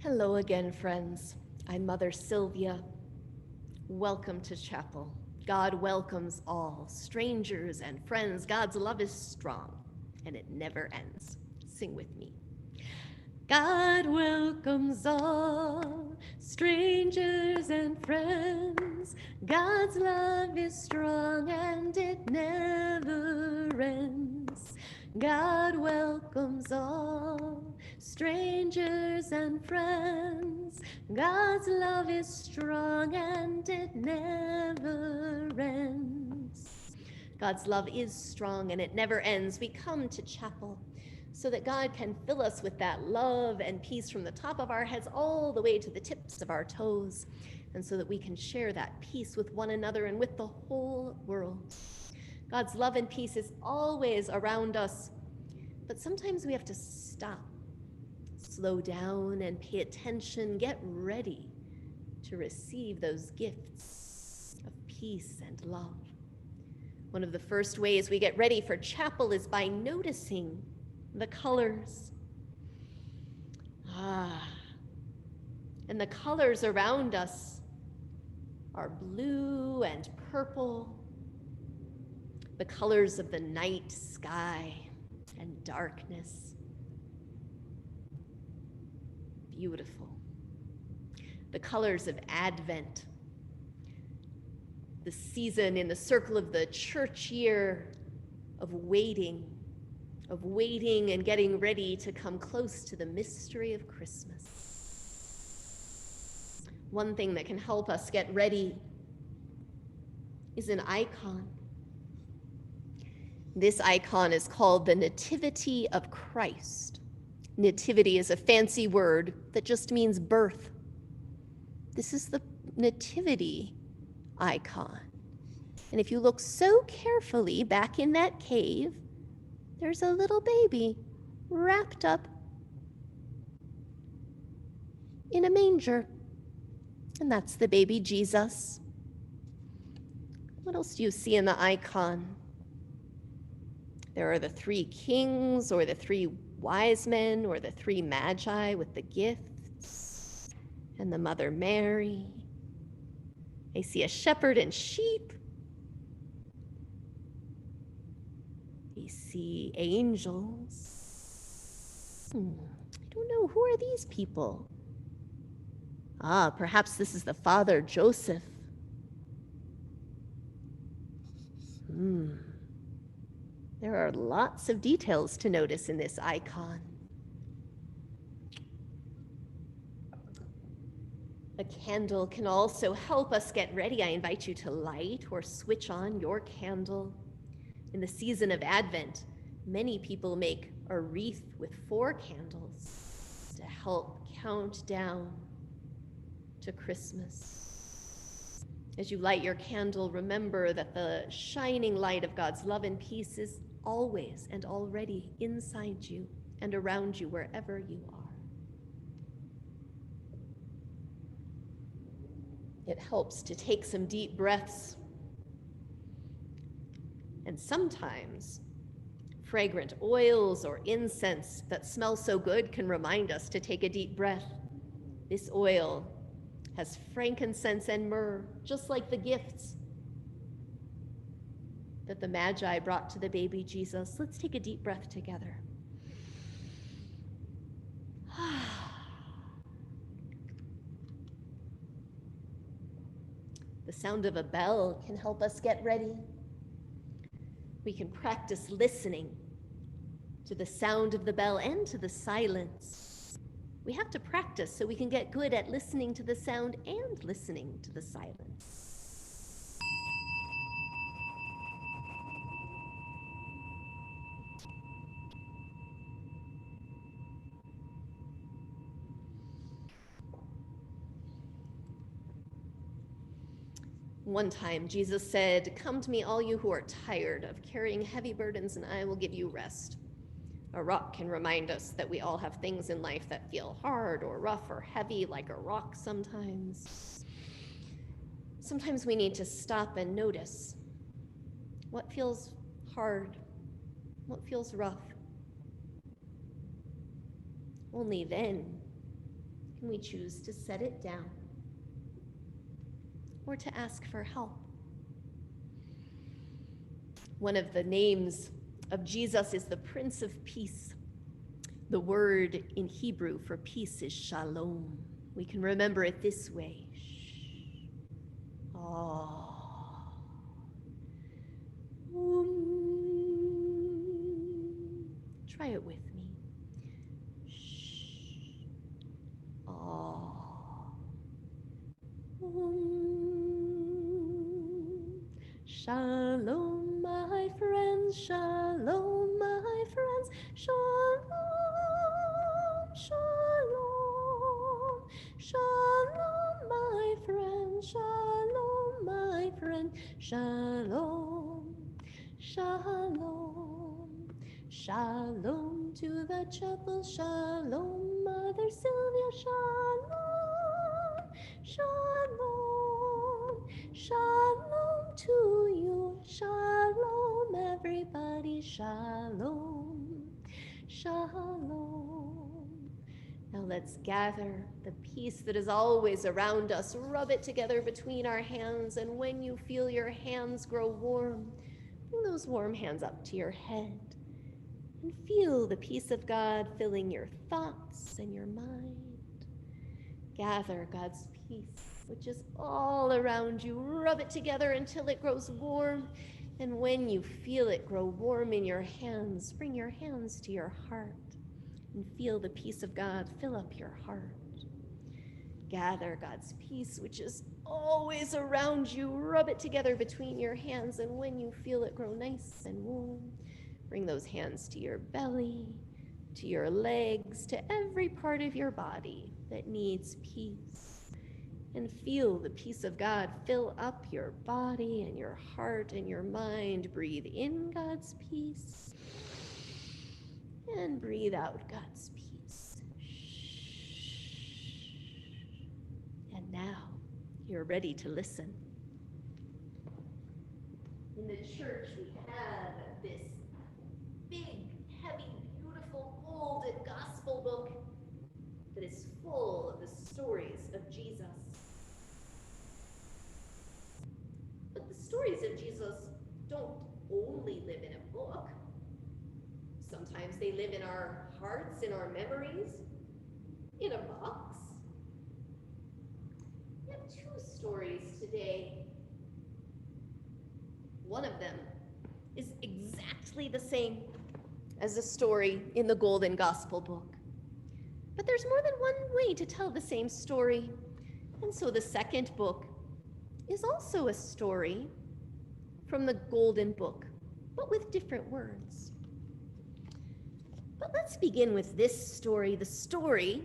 Hello again, friends. I'm Mother Sylvia. Welcome to chapel. God welcomes all, strangers and friends. God's love is strong, and it never ends. Sing with me. God welcomes all, strangers and friends. God's love is strong, and it never ends. God welcomes all, strangers and friends. God's love is strong, and it never ends. God's love is strong, and it never ends. We come to chapel so that God can fill us with that love and peace from the top of our heads all the way to the tips of our toes, and so that we can share that peace with one another and with the whole world. God's love and peace is always around us, but sometimes we have to stop, slow down, and pay attention, get ready to receive those gifts of peace and love. One of the first ways we get ready for chapel is by noticing the colors. And the colors around us are blue and purple, the colors of the night sky and darkness. Beautiful. The colors of Advent, the season in the circle of the church year of waiting and getting ready to come close to the mystery of Christmas. One thing that can help us get ready is an icon. This icon is called the Nativity of Christ. Nativity is a fancy word that just means birth. This is the Nativity icon. And if you look so carefully back in that cave, there's a little baby wrapped up in a manger. And that's the baby Jesus. What else do you see in the icon? There are the three kings, or the three wise men, or the three magi with the gifts, and the Mother Mary. I see a shepherd and sheep. We see angels. I don't know, who are these people? Perhaps this is the father, Joseph. There are lots of details to notice in this icon. A candle can also help us get ready. I invite you to light or switch on your candle. In the season of Advent, many people make a wreath with 4 candles to help count down to Christmas. As you light your candle, remember that the shining light of God's love and peace is always and already inside you and around you wherever you are. It helps to take some deep breaths. And sometimes fragrant oils or incense that smell so good can remind us to take a deep breath. This oil has frankincense and myrrh, just like the gifts that the Magi brought to the baby Jesus. Let's take a deep breath together. The sound of a bell can help us get ready. We can practice listening to the sound of the bell and to the silence. We have to practice so we can get good at listening to the sound and listening to the silence. One time, Jesus said, "Come to me, all you who are tired of carrying heavy burdens, and I will give you rest." A rock can remind us that we all have things in life that feel hard or rough or heavy, like a rock sometimes. Sometimes we need to stop and notice what feels hard, what feels rough. Only then and we choose to set it down or to ask for help. One of the names of Jesus is the Prince of Peace. The word in Hebrew for peace is shalom. We can remember it this way. Oh. Try it with me. Oh. Shalom, my friends, shalom, my friends, shalom, shalom, shalom, my friend, shalom, my friend, shalom, shalom, shalom to the chapel, shalom, Mother Sylvia, shalom, shalom, shalom to you, shalom, everybody, shalom, shalom. Now let's gather the peace that is always around us, rub it together between our hands, and when you feel your hands grow warm, bring those warm hands up to your head and feel the peace of God filling your thoughts and your mind. Gather God's peace, which is all around you. Rub it together until it grows warm. And when you feel it grow warm in your hands, bring your hands to your heart and feel the peace of God fill up your heart. Gather God's peace, which is always around you. Rub it together between your hands. And when you feel it grow nice and warm, bring those hands to your belly, to your legs, to every part of your body that needs peace. And feel the peace of God fill up your body and your heart and your mind. Breathe in God's peace and breathe out God's peace. And now you're ready to listen. In the church, we have this big, heavy, beautiful, golden gospel book that is full of the stories of Jesus. But the stories of Jesus don't only live in a book. Sometimes they live in our hearts, in our memories, in a box. We have two stories today. One of them is exactly the same as the story in the Golden Gospel book. But there's more than one way to tell the same story. And so the second book is also a story from the Golden Book, but with different words. But let's begin with this story, the story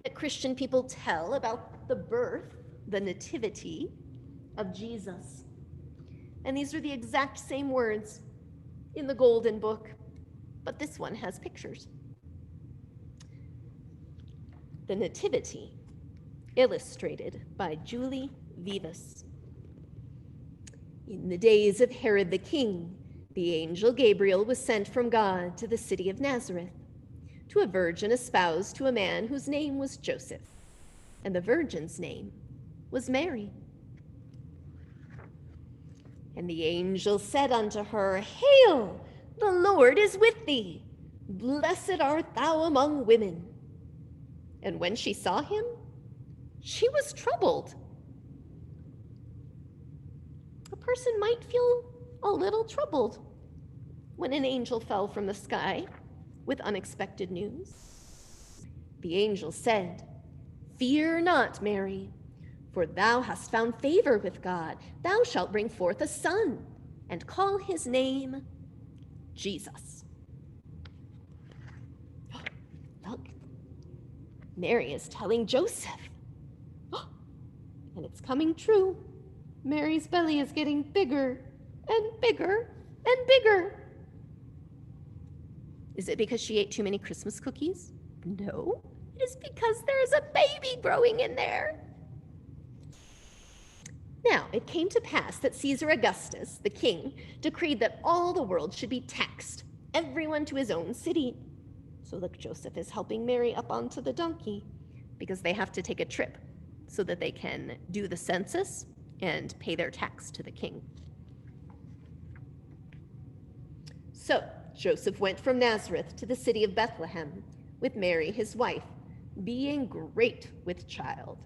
that Christian people tell about the birth, the nativity of Jesus. And these are the exact same words in the Golden Book, but this one has pictures. The Nativity, illustrated by Julie Vivas. In the days of Herod the king, the angel Gabriel was sent from God to the city of Nazareth, to a virgin espoused to a man whose name was Joseph, and the virgin's name was Mary. And the angel said unto her, Hail, the Lord is with thee. Blessed art thou among women. And when she saw him, she was troubled. A person might feel a little troubled when an angel fell from the sky with unexpected news. The angel said, Fear not, Mary, for thou hast found favor with God. Thou shalt bring forth a son, and call his name Jesus. Look, Mary is telling Joseph. And it's coming true. Mary's belly is getting bigger and bigger and bigger. Is it because she ate too many Christmas cookies? No, it is because there is a baby growing in there. Now, it came to pass that Caesar Augustus, the king, decreed that all the world should be taxed, everyone to his own city. So look, Joseph is helping Mary up onto the donkey. because they have to take a trip so that they can do the census and pay their tax to the king. So Joseph went from Nazareth to the city of Bethlehem with Mary, his wife, being great with child.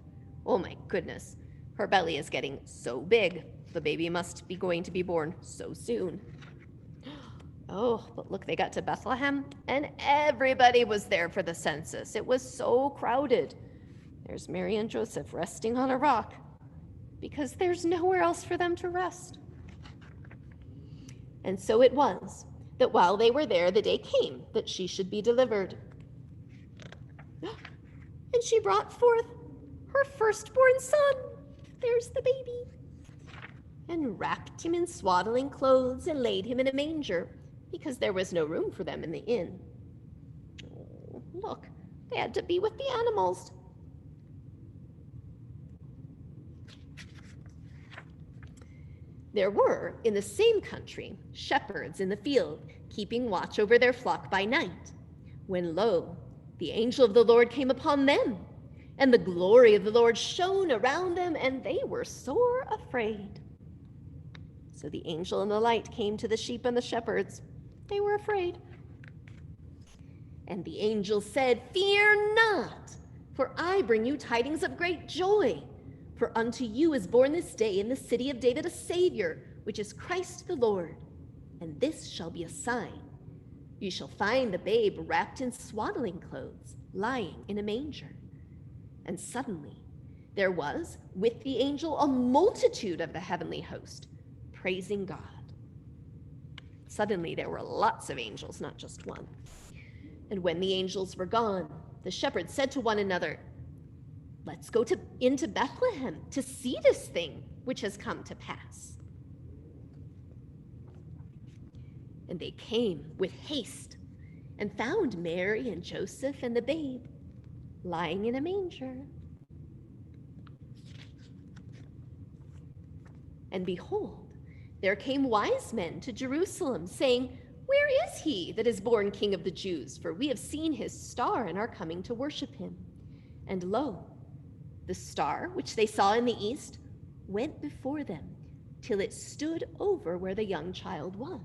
Oh my goodness, her belly is getting so big. The baby must be going to be born so soon. Oh, but look, they got to Bethlehem, and everybody was there for the census. It was so crowded. There's Mary and Joseph resting on a rock because there's nowhere else for them to rest. And so it was that while they were there, the day came that she should be delivered. And she brought forth her firstborn son. There's the baby. And wrapped him in swaddling clothes and laid him in a manger, because there was no room for them in the inn. Oh, look, they had to be with the animals. There were, in the same country, shepherds in the field, keeping watch over their flock by night, when lo, the angel of the Lord came upon them, and the glory of the Lord shone around them, and they were sore afraid. So the angel and the light came to the sheep and the shepherds. They were afraid. And the angel said, "Fear not, for I bring you tidings of great joy. For unto you is born this day in the city of David a Savior, which is Christ the Lord. And this shall be a sign. You shall find the babe wrapped in swaddling clothes, lying in a manger." And suddenly there was with the angel a multitude of the heavenly host, praising God. Suddenly there were lots of angels, not just one. And when the angels were gone, the shepherds said to one another, "Let's go into Bethlehem to see this thing which has come to pass." And they came with haste and found Mary and Joseph and the babe lying in a manger. And behold, there came wise men to Jerusalem, saying, "Where is he that is born King of the Jews? For we have seen his star and are coming to worship him." And lo, the star which they saw in the east went before them till it stood over where the young child was.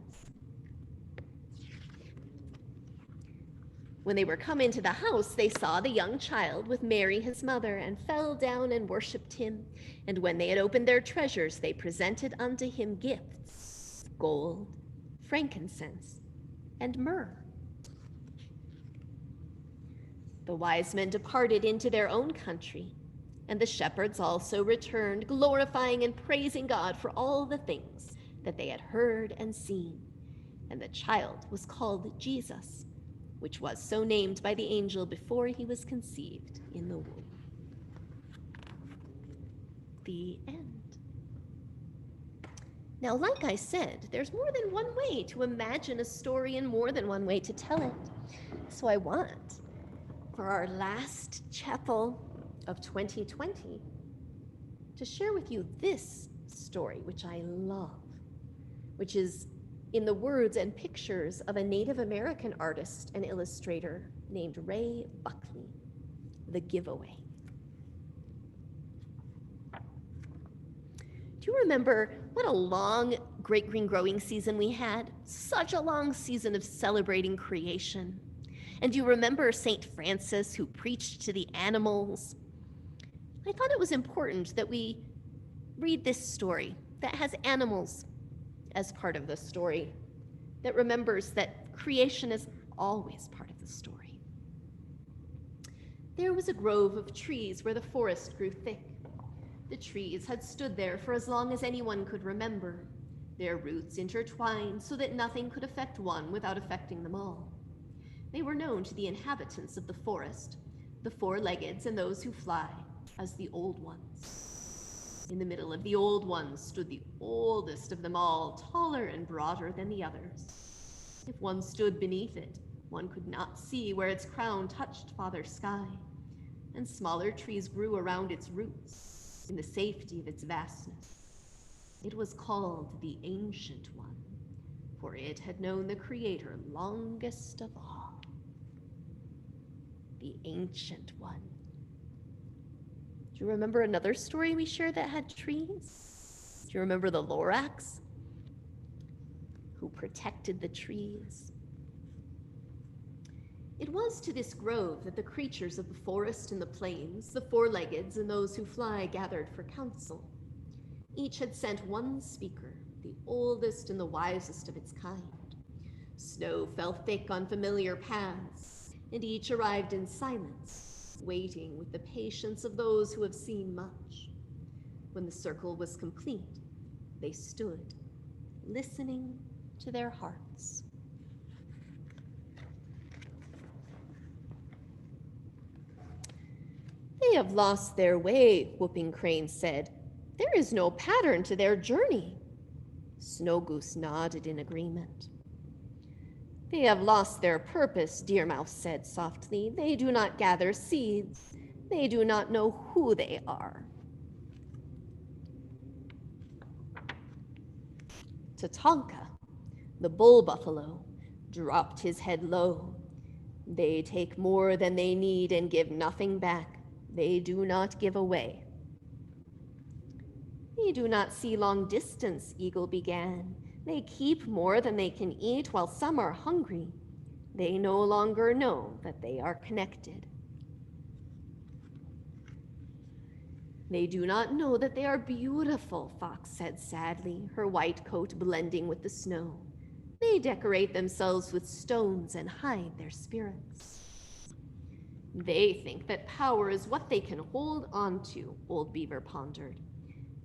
When they were come into the house, they saw the young child with Mary his mother, and fell down and worshipped him. And when they had opened their treasures, they presented unto him gifts, gold, frankincense, and myrrh. The wise men departed into their own country, and the shepherds also returned, glorifying and praising God for all the things that they had heard and seen. And the child was called Jesus, which was so named by the angel before he was conceived in the womb. The end. Now, like I said, there's more than one way to imagine a story and more than one way to tell it. So I want, for our last chapel of 2020, to share with you this story, which I love, which is in the words and pictures of a Native American artist and illustrator named Ray Buckley, The Giveaway. Do you remember what a long great green growing season we had? Such a long season of celebrating creation. And do you remember St. Francis, who preached to the animals? I thought it was important that we read this story that has animals as part of the story, that remembers that creation is always part of the story. There was a grove of trees where the forest grew thick. The trees had stood there for as long as anyone could remember, their roots intertwined so that nothing could affect one without affecting them all. They were known to the inhabitants of the forest, the four-leggeds and those who fly, as the Old Ones. In the middle of the Old Ones stood the oldest of them all, taller and broader than the others. If one stood beneath it, one could not see where its crown touched Father Sky, and smaller trees grew around its roots in the safety of its vastness. It was called the Ancient One, for it had known the Creator longest of all. The Ancient One. Do you remember another story we shared that had trees? Do you remember the Lorax who protected the trees? It was to this grove that the creatures of the forest and the plains, the four-leggeds and those who fly, gathered for council. Each had sent one speaker, the oldest and the wisest of its kind. Snow fell thick on familiar paths, and each arrived in silence, waiting with the patience of those who have seen much. When the circle was complete, they stood, listening to their hearts. They have lost their way, Whooping Crane said. There is no pattern to their journey. Snow Goose nodded in agreement. They have lost their purpose, Deer Mouse said softly. They do not gather seeds. They do not know who they are. Tatanka, the bull buffalo, dropped his head low. They take more than they need and give nothing back. They do not give away. They do not see long distance, Eagle began. They keep more than they can eat while some are hungry. They no longer know that they are connected. They do not know that they are beautiful, Fox said sadly, her white coat blending with the snow. They decorate themselves with stones and hide their spirits. They think that power is what they can hold on to, Old Beaver pondered.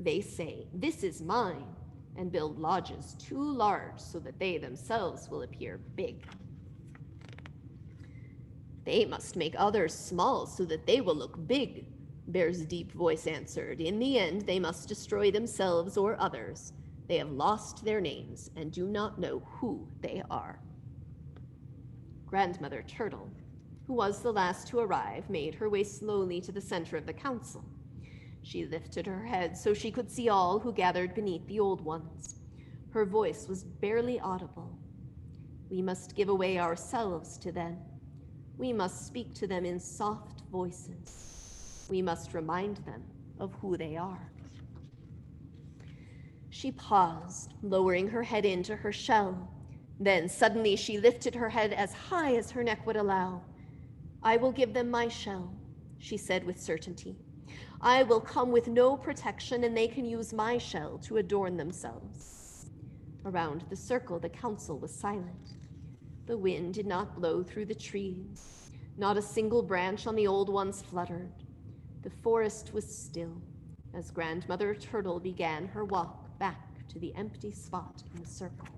They say, "This is mine," and build lodges too large so that they themselves will appear big. They must make others small so that they will look big, Bear's deep voice answered. In the end, they must destroy themselves or others. They have lost their names and do not know who they are. Grandmother Turtle, who was the last to arrive, made her way slowly to the center of the council. She lifted her head so she could see all who gathered beneath the old ones. Her voice was barely audible. We must give away ourselves to them. We must speak to them in soft voices. We must remind them of who they are. She paused, lowering her head into her shell. Then suddenly she lifted her head as high as her neck would allow. "I will give them my shell," she said with certainty. "I will come with no protection, and they can use my shell to adorn themselves." Around the circle, the council was silent. The wind did not blow through the trees. Not a single branch on the old ones fluttered. The forest was still as Grandmother Turtle began her walk back to the empty spot in the circle.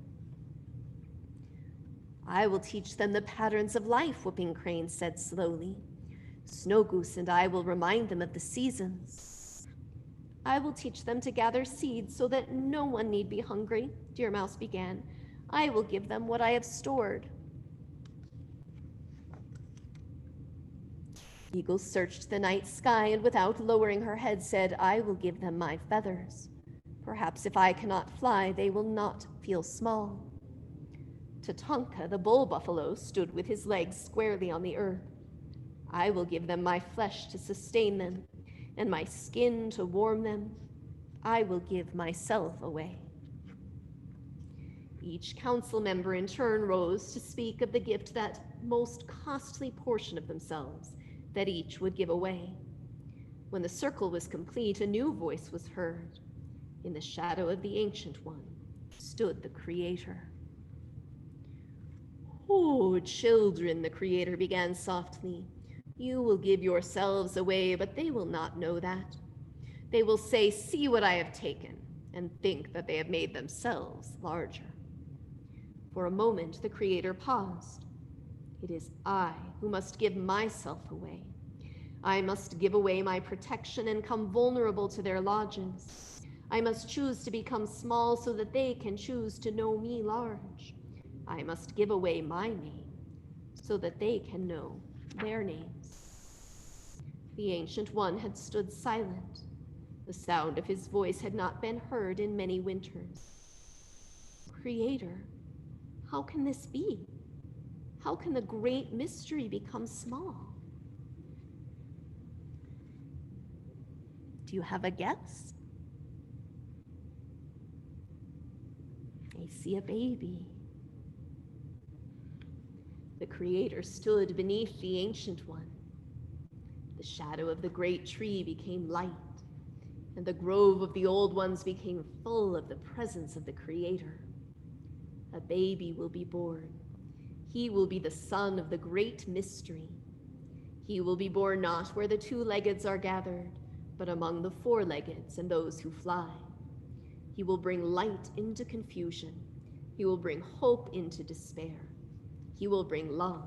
"I will teach them the patterns of life," Whooping Crane said slowly. "Snow Goose and I will remind them of the seasons. I will teach them to gather seeds so that no one need be hungry," Deer Mouse began. "I will give them what I have stored." Eagle searched the night sky and without lowering her head said, "I will give them my feathers. Perhaps if I cannot fly, they will not feel small." Tatanka, the bull buffalo, stood with his legs squarely on the earth. "I will give them my flesh to sustain them, and my skin to warm them. I will give myself away." Each council member in turn rose to speak of the gift, that most costly portion of themselves, that each would give away. When the circle was complete, a new voice was heard. In the shadow of the Ancient One stood the Creator. "Oh, children," the Creator began softly, "you will give yourselves away, but they will not know that. They will say, 'See what I have taken,' and think that they have made themselves larger." For a moment, the Creator paused. "It is I who must give myself away. I must give away my protection and come vulnerable to their lodges. I must choose to become small so that they can choose to know me large. I must give away my name so that they can know their names." The Ancient One had stood silent. The sound of his voice had not been heard in many winters. "Creator, how can this be? How can the great mystery become small?" Do you have a guess? I see a baby. The Creator stood beneath the Ancient One. The shadow of the great tree became light, and the grove of the old ones became full of the presence of the Creator. A baby will be born. He will be the son of the great mystery. He will be born not where the two-leggeds are gathered, but among the four-leggeds and those who fly. He will bring light into confusion. He will bring hope into despair. He will bring love,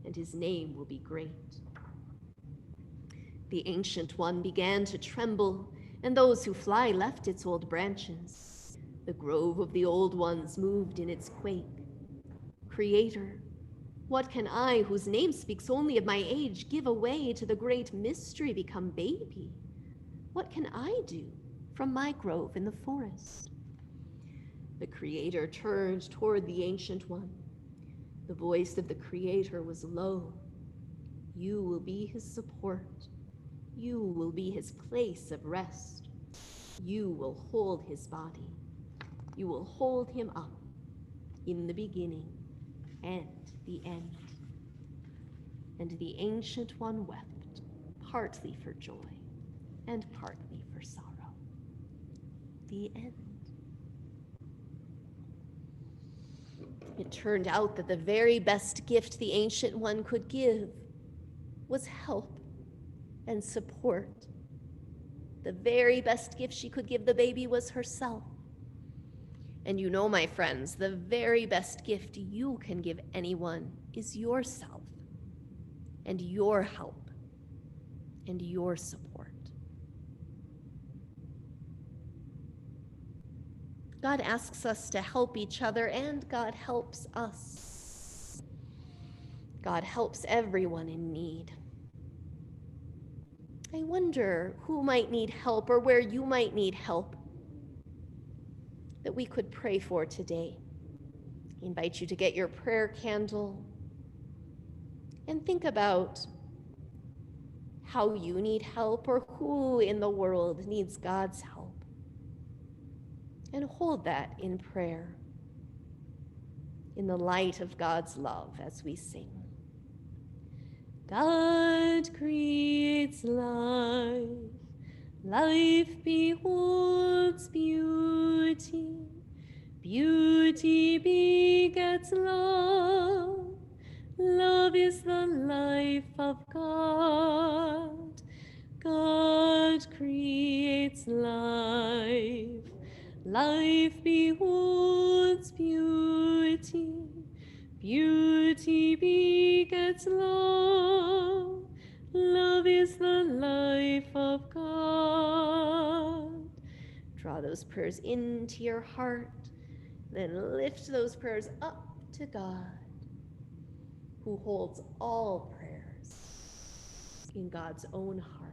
and his name will be great. The Ancient One began to tremble, and those who fly left its old branches. The grove of the old ones moved in its quake. Creator, what can I, whose name speaks only of my age, give away to the great mystery become baby? What can I do from my grove in the forest? The Creator turned toward the Ancient One. The voice of the Creator was low. You will be his support. You will be his place of rest. You will hold his body. You will hold him up in the beginning and the end. And the Ancient One wept, partly for joy and partly for sorrow. The end. It turned out that the very best gift the Ancient One could give was help and support. The very best gift she could give the baby was herself. And you know, my friends, the very best gift you can give anyone is yourself, and your help, and your support. God asks us to help each other, and God helps us. God helps everyone in need. I wonder who might need help or where you might need help that we could pray for today. I invite you to get your prayer candle and think about how you need help or who in the world needs God's help. And hold that in prayer, in the light of God's love as we sing. God creates life. Life beholds beauty. Beauty begets love. Love is the life of God. God creates life. Life beholds beauty. Beauty begets love. Love is the life of God. Draw those prayers into your heart, then lift those prayers up to God, who holds all prayers in God's own heart.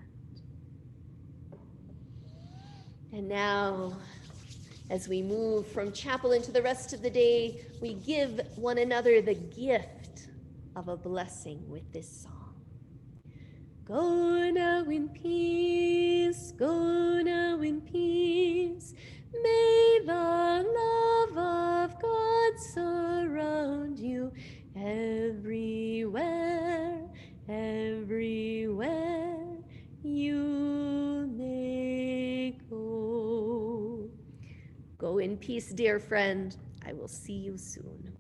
And now, as we move from chapel into the rest of the day, we give one another the gift of a blessing with this song. Go now in peace, go now in peace. May the love of God surround you everywhere, everywhere you may go. Go in peace, dear friend. I will see you soon.